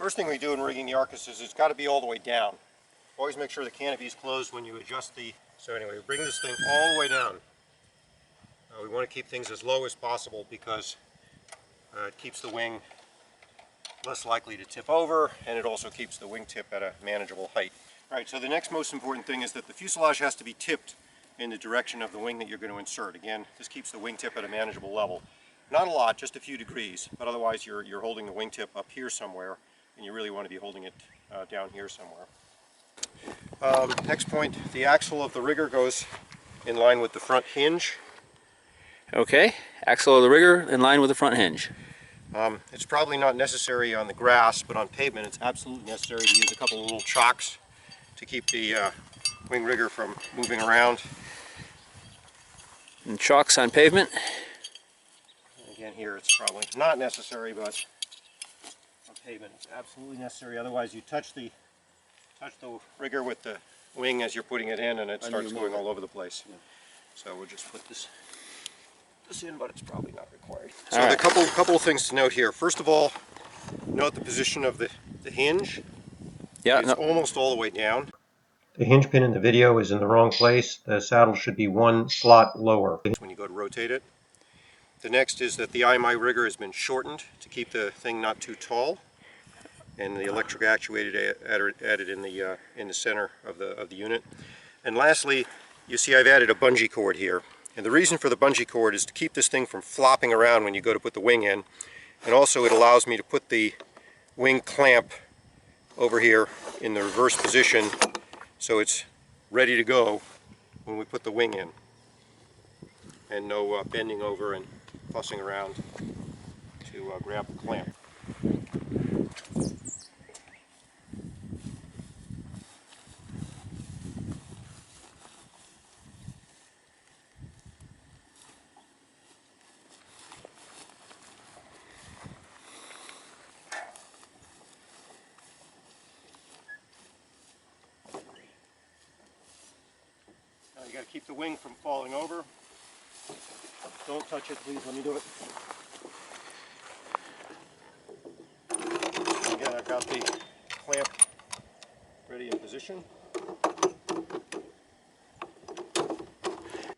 First thing we do in rigging the Arcus is it's got to be all the way down. Always make sure the canopy is closed when you adjust the... So anyway, we bring this thing all the way down. We want to keep things as low as possible because it keeps the wing less likely to tip over, and it also keeps the wingtip at a manageable height. Alright, so the next most important thing is that the fuselage has to be tipped in the direction of the wing that you're going to insert. Again, this keeps the wingtip at a manageable level. Not a lot, just a few degrees, but otherwise you're holding the wingtip up here somewhere, and you really want to be holding it down here somewhere. Next point, the axle of the rigger goes in line with the front hinge. Okay, axle of the rigger in line with the front hinge. It's probably not necessary on the grass, but on pavement it's absolutely necessary to use a couple of little chocks to keep the wing rigger from moving around. And chocks on pavement? Again, here it's probably not necessary, but on pavement it's absolutely necessary. Otherwise you touch the rigger with the wing as you're putting it in, and it starts going all over the place. Yeah. So we'll just put this in, but it's probably not required. So the couple of things to note here. First of all, note the position of the hinge. Yeah, it's almost all the way down. The hinge pin in the video is in the wrong place. The saddle should be one slot lower when you go to rotate it. The next is that the IMI rigger has been shortened to keep the thing not too tall, and the electric actuated added in the center of the unit. And lastly, you see I've added a bungee cord here. And the reason for the bungee cord is to keep this thing from flopping around when you go to put the wing in. And also it allows me to put the wing clamp over here in the reverse position so it's ready to go when we put the wing in. And no bending over and fussing around to grab the clamp. You got to keep the wing from falling over. Don't touch it, please. Let me do it. Again, I've got the clamp ready in position.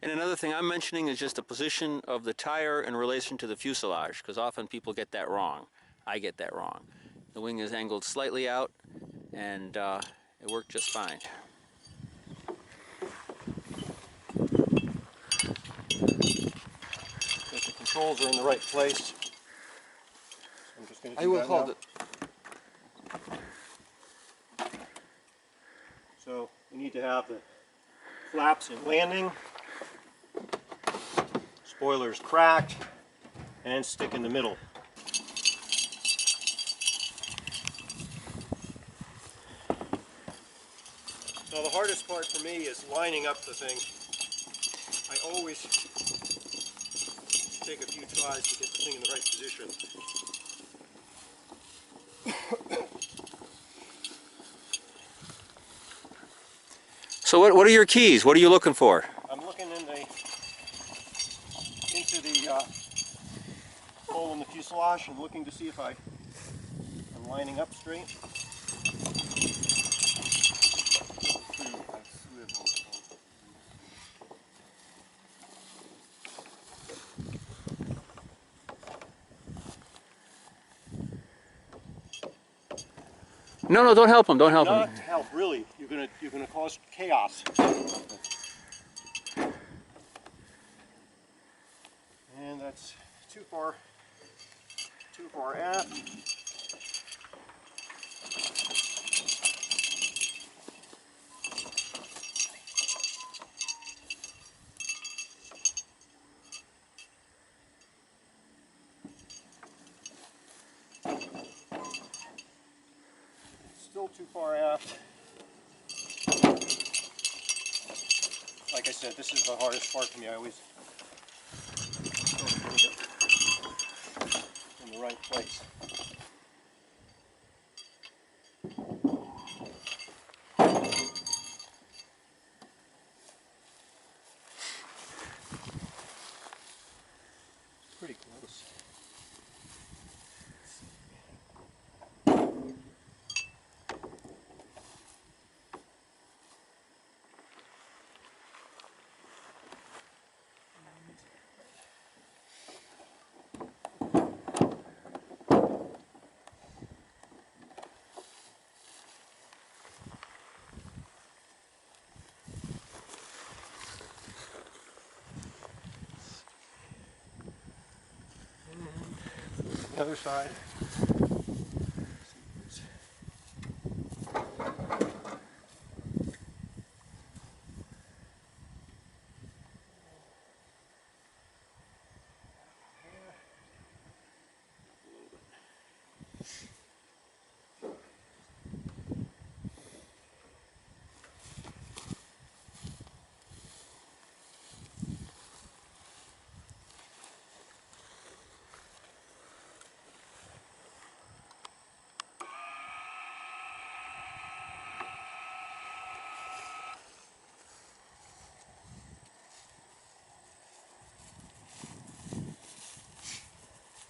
And another thing I'm mentioning is just the position of the tire in relation to the fuselage, because often people get that wrong. I get that wrong. The wing is angled slightly out, and it worked just fine. The controls are in the right place. So I'm just going to do that now. So you need to have the flaps in landing, spoilers cracked, and stick in the middle. Now the hardest part for me is lining up the thing. I always take a few tries to get the thing in the right position. So what are your keys? What are you looking for? I'm looking into the hole in the fuselage and looking to see if I'm lining up straight. No, don't help him. Don't help him. Not help, really. You're gonna cause chaos. And that's too far aft. Still too far aft. Like I said, this is the hardest part for me. I always put it in the right place. Pretty close. The other side.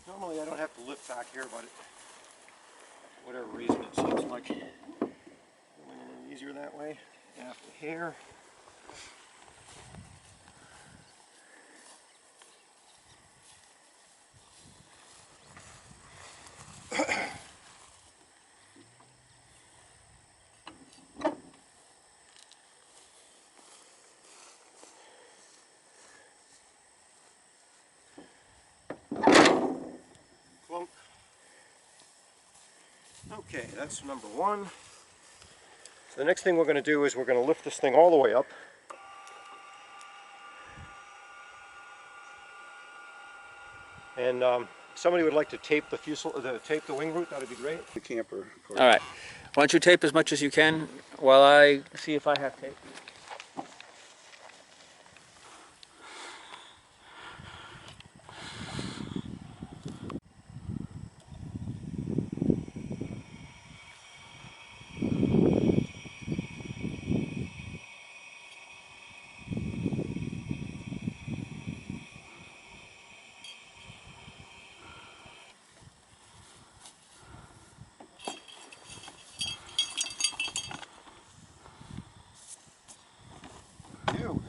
Normally I don't have to lift back here, but for whatever reason it seems like going a little easier that way. After hair. Clunk. Okay, that's number one. So the next thing we're going to do is we're going to lift this thing all the way up. And somebody would like to tape tape the wing root. That'd be great. The camper. All right. Why don't you tape as much as you can while I see if I have tape. You.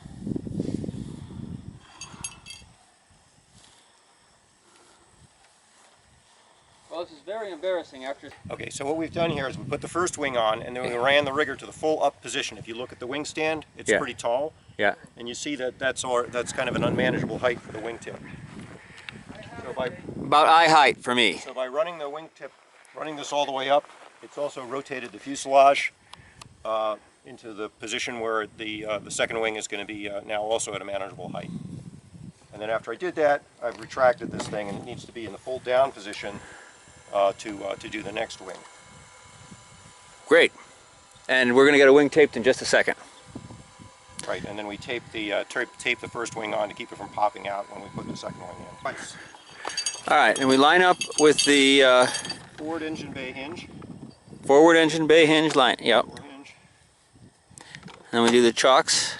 Well, this is very embarrassing after... Okay, so what we've done here is we put the first wing on, and then we ran the rigger to the full up position. If you look at the wing stand, it's Yeah. pretty tall, Yeah. and you see that that's kind of an unmanageable height for the wingtip. About eye height for me. So by running the wingtip, running this all the way up, it's also rotated the fuselage into the position where the second wing is going to be now also at a manageable height. And then after I did that, I've retracted this thing, and it needs to be in the full down position to do the next wing. Great. And we're going to get a wing taped in just a second. Right, and then we tape the first wing on to keep it from popping out when we put the second wing in. Twice. All right, and we line up with the Forward engine bay hinge. forward engine bay hinge line. Yep. Forward hinge. And we do the chocks.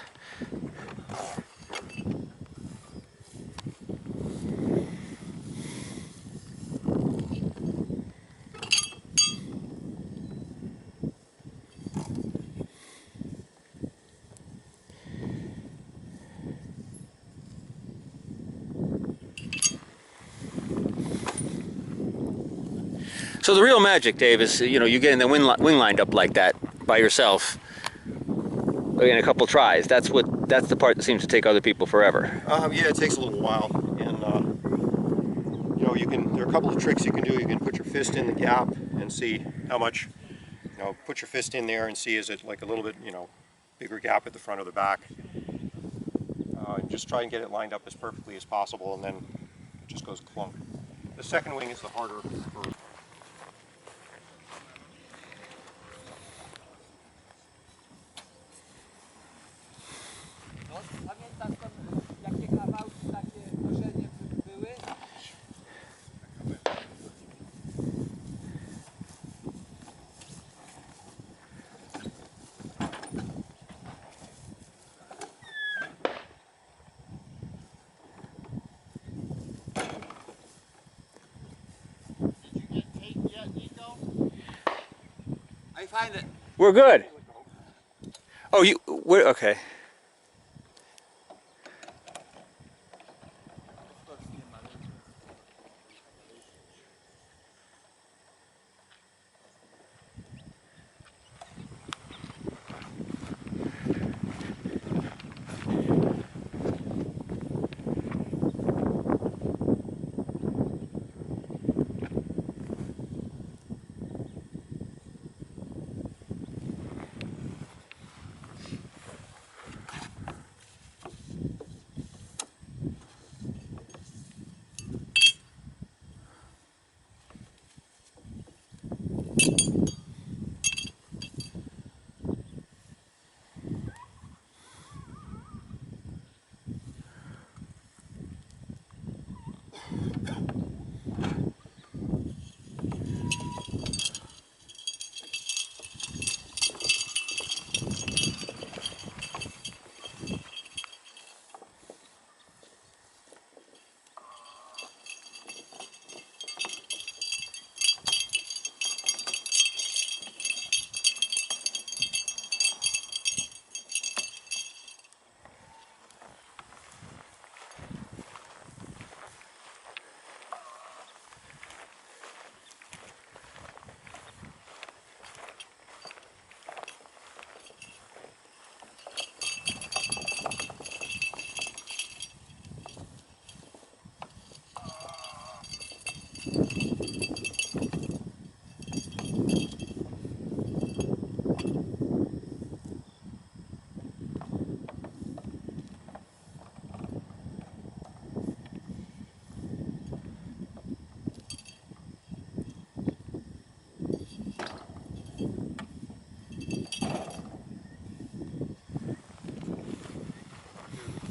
So the real magic, Dave, is you getting the wing lined up like that by yourself in a couple tries. That's the part that seems to take other people forever. Yeah, it takes a little while, and there are a couple of tricks you can do. You can put your fist in the gap and see how much. Put your fist in there and see is it like a little bit bigger gap at the front or the back. And just try and get it lined up as perfectly as possible, and then it just goes clunk. The second wing is the harder for. Pamiętasz jakie kawałki takie korzenie były? I find that we're good. Oh, we're okay.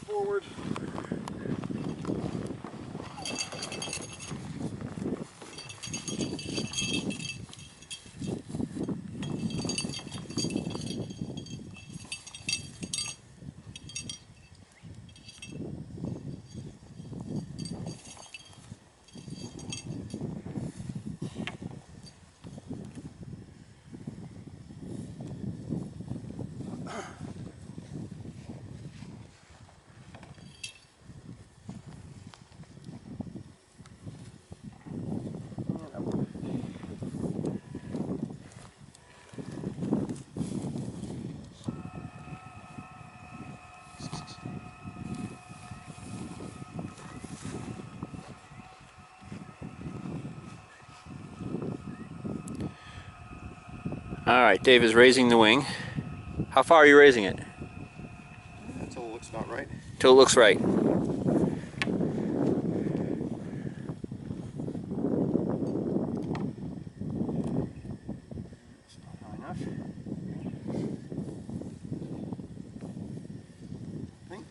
Forward. All right, Dave is raising the wing. How far are you raising it? Until it looks not right. Till it looks right. It's not high enough. I think.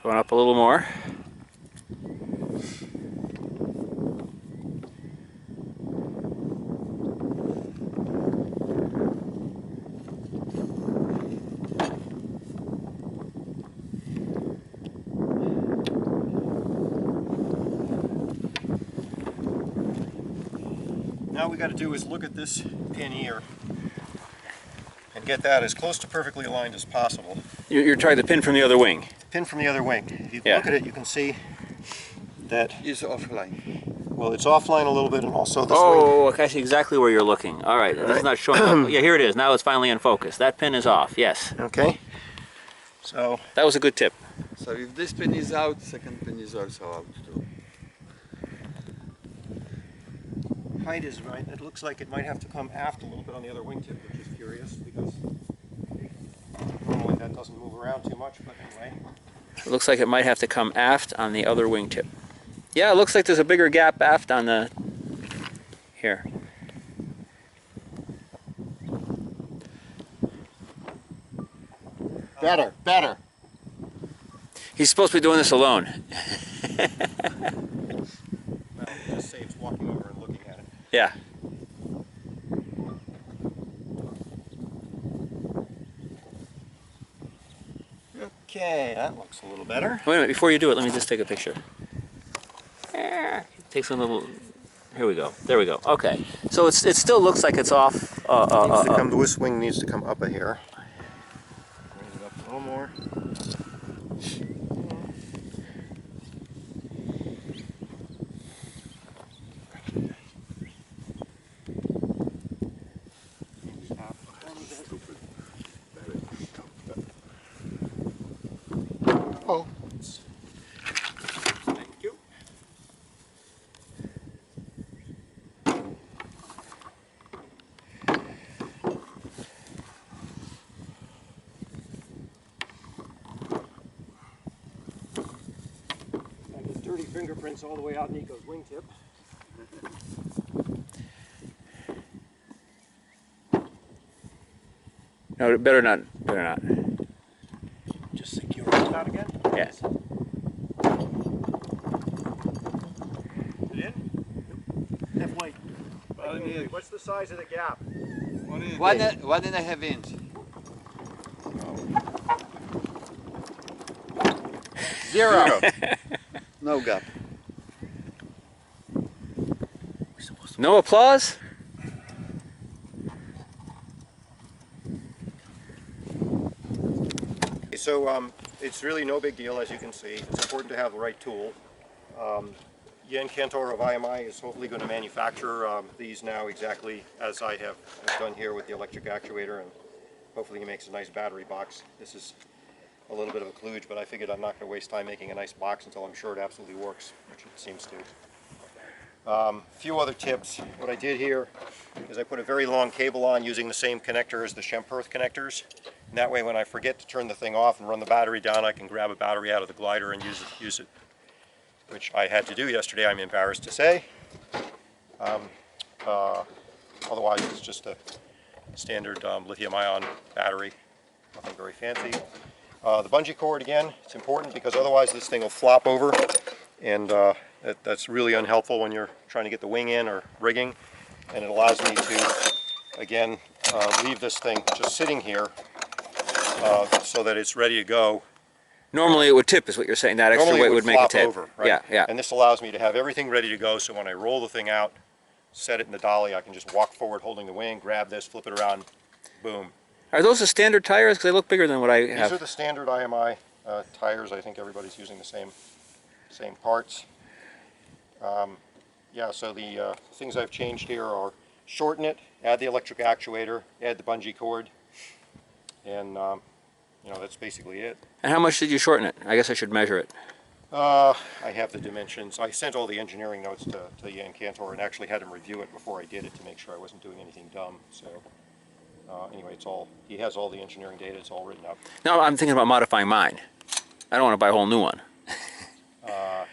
Going up a little more. Now all we got to do is look at this pin here and get that as close to perfectly aligned as possible. You're trying the pin from the other wing. The pin from the other wing. If you Yeah. look at it, you can see that Is offline. well, it's offline a little bit, and also this wing. Oh, okay, I see exactly where you're looking. All right, this is not showing up. Yeah, here it is. Now it's finally in focus. That pin is off, yes. Okay. So That was a good tip. So if this pin is out, second pin is also out too. height is right. It looks like it might have to come aft a little bit on the other wingtip, which is curious because normally that doesn't move around too much, but anyway. It looks like it might have to come aft on the other wingtip. Yeah, it looks like there's a bigger gap aft on the... Here. Better, better. He's supposed to be doing this alone. Well, it just saves walking over and looking at it. Yeah. Okay, that looks a little better. Wait a minute, before you do it, let me just take a picture. Takes a little... Here we go. There we go. Okay. So it still looks like it's off. This wing needs to come up a hair. Raise it up a little more. Oh, Thank you. Got his dirty fingerprints all the way out Nico's wingtip. No, better not. Better not. Just a second. Yeah. It in? Halfway. What's the size of the gap? 1.5 inch. Zero. No gap. No applause? So it's really no big deal, as you can see. It's important to have the right tool. Yen Cantor of IMI is hopefully going to manufacture these now exactly as I have done here with the electric actuator, and hopefully he makes a nice battery box. This is a little bit of a kludge, but I figured I'm not going to waste time making a nice box until I'm sure it absolutely works, which it seems to. A few other tips. What I did here is I put a very long cable on using the same connector as the Schemperth connectors. And that way when I forget to turn the thing off and run the battery down, I can grab a battery out of the glider and use it, which I had to do yesterday, I'm embarrassed to say. Otherwise it's just a standard lithium-ion battery, nothing very fancy. The bungee cord, again, it's important because otherwise this thing will flop over, and that's really unhelpful when you're trying to get the wing in or rigging. And it allows me to, again, leave this thing just sitting here so that it's ready to go. Normally it would tip, is what you're saying. That extra Normally weight it would make it flop tip. over, right? Yeah, yeah. And this allows me to have everything ready to go, so when I roll the thing out, set it in the dolly, I can just walk forward holding the wing, grab this, flip it around, boom. Are those the standard tires? Because they look bigger than what I These have. are the standard IMI tires. I think everybody's using the same parts. Yeah, so the things I've changed here are shorten it, add the electric actuator, add the bungee cord, and you know, that's basically it. And how much did you shorten it? I guess I should measure it. I have the dimensions. I sent all the engineering notes to Jan Cantor and actually had him review it before I did it to make sure I wasn't doing anything dumb. So anyway, it's all, he has all the engineering data. It's all written up. No, I'm thinking about modifying mine. I don't want to buy a whole new one.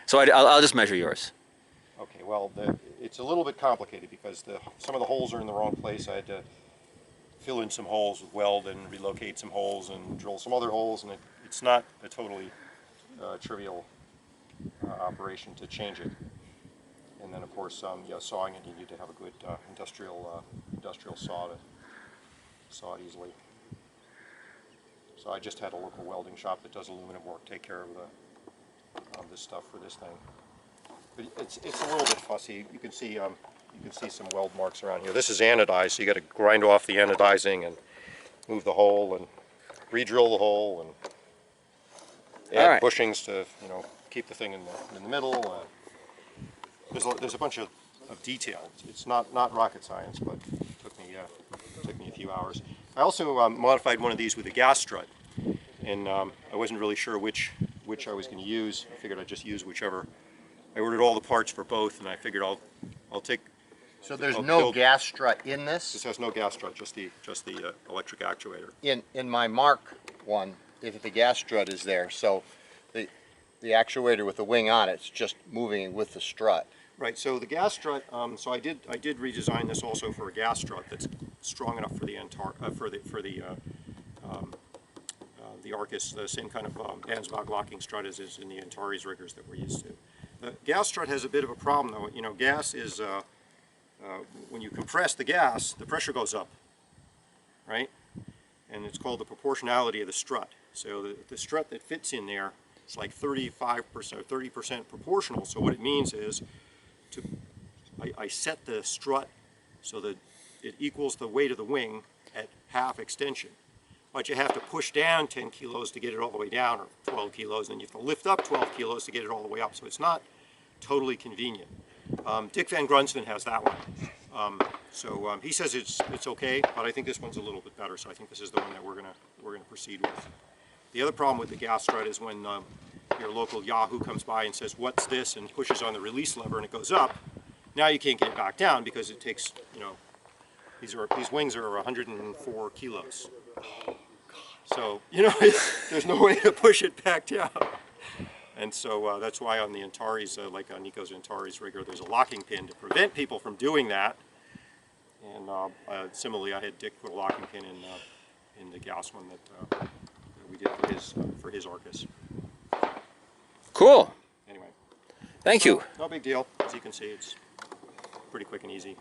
So I'll just measure yours. Okay, well, it's a little bit complicated because some of the holes are in the wrong place. I had to fill in some holes with weld and relocate some holes and drill some other holes, and it's not a totally trivial operation to change it. And then, of course, yeah, sawing it, you need to have a good industrial saw to saw it easily. So I just had a local welding shop that does aluminum work take care of this stuff for this thing. But it's a little bit fussy. You can see some weld marks around here. This is anodized, so you got to grind off the anodizing and move the hole and re-drill the hole and add bushings to, you know, keep the thing in the middle. There's a bunch of detail. It's not rocket science, but it took me a few hours. I also modified one of these with a gas strut, and I wasn't really sure which I was going to use. I figured I'd just use whichever. I ordered all the parts for both, and I figured I'll take. So there's no gas strut in This this? has no gas strut, just the electric actuator. In my Mark one, if the gas strut is there, so the actuator with the wing on it's just moving with the strut. Right. So the gas strut. So I did redesign this also for a gas strut that's strong enough for the Arcus, the same kind of Ansbach locking strut as is in the Antares riggers that we're used to. The gas strut has a bit of a problem, though. You know, gas is when you compress the gas, the pressure goes up, right? And it's called the proportionality of the strut. So the strut that fits in there is like 35% or 30% proportional. So what it means is I set the strut so that it equals the weight of the wing at half extension. But you have to push down 10 kilos to get it all the way down, or 12 kilos, and you have to lift up 12 kilos to get it all the way up. So it's not totally convenient. Dick Van Grunsven has that one. He says it's okay, but I think this one's a little bit better. So I think this is the one that we're gonna proceed with. The other problem with the gas strut is when your local Yahoo comes by and says, "What's this?" and pushes on the release lever and it goes up. Now you can't get it back down because it takes, you know, these wings are 104 kilos. So, you know, there's no way to push it back down. And so that's why on the Antares, like on Nico's Antares rigger, there's a locking pin to prevent people from doing that. And similarly, I had Dick put a locking pin in the gas one that we did for his Arcus. Cool. Anyway, Thank you. no big deal. As you can see, it's pretty quick and easy.